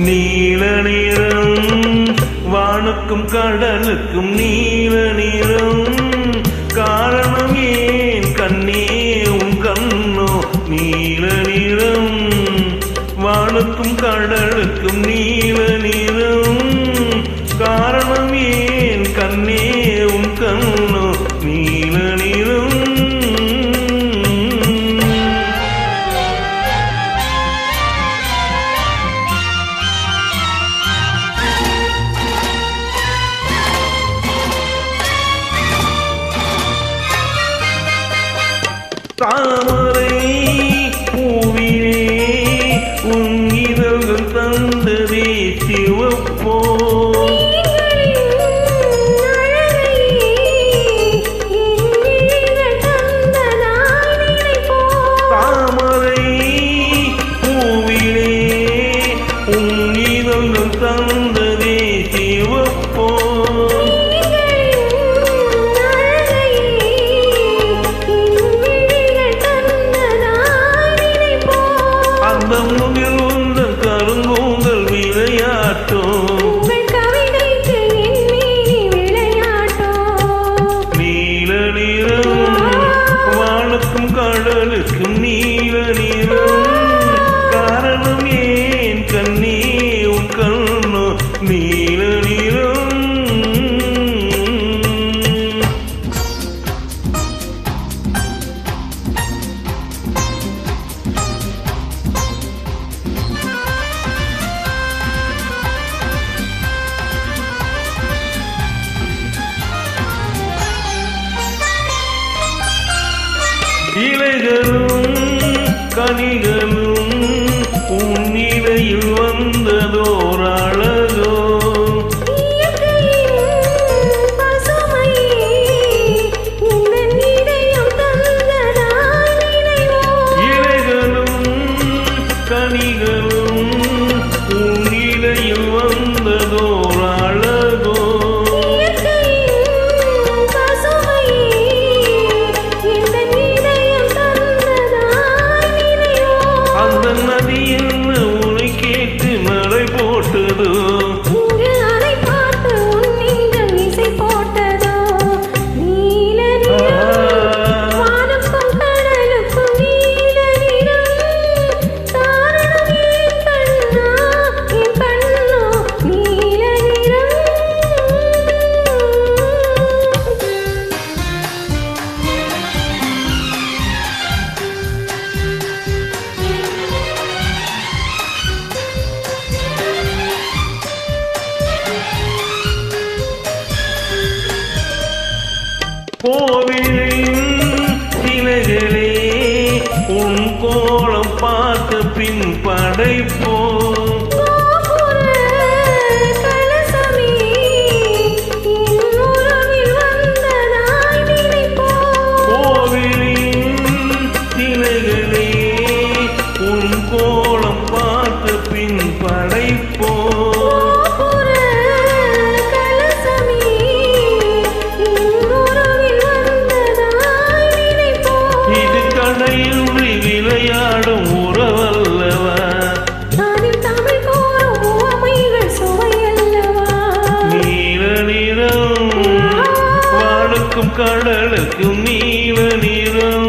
நீல நிறம் வானுக்கும் கடலுக்கும் நீல நிறம் காரணம் ஏன் கண்ணே உன் கண்ணோ நீல நிறம் வானுக்கும் கடலுக்கும் நீல நிறம் காரணம் ஏன் கண்ணே உன் கண்ணோ நீல நிறம் தாமரை பூவிலே உன் இதழ்கள் தந்ததே சிவப்போ தாமரை பூவிலே உன் இதழ்கள் தந்ததே சிவப்போ முகில் உந்தன் கருங்கூந்தல் விளையாட்டோ நீல நிறம் வானுக்கும் கடலுக்கும் நீல நிறம் காரணம் ஏன் கண்ணே உன் கண்ணோ நீல நிறம் இலைகளும் கனிகளும் உன் இலையில் வந்ததோர் அழகோ இலைகளும் கனிகளும் உன் இலையில் வந்ததோர் அழகோ நதி என்ன உனை கேட்டு மழை போட்டதோ இசை போட்டதோ நீல வானுக்கும் கடலுக்கும் நீல நிறம் காரணம் என் கண்ணா என் கண்ணோ நீல நிறம் கோவிலின் சிலைகளே உன் கோலம் பார்த்த பின் படைப்போ கோவிலின் சிலைகளே உன் கோலம் பார்த்த பின் படைப்போ விளையாடும் உறவல்லவா தமிழ் கோரும் உவமைகள் சுவையல்லவா நீல நிறம் வானுக்கும் கடலுக்கும் நீல நிறம்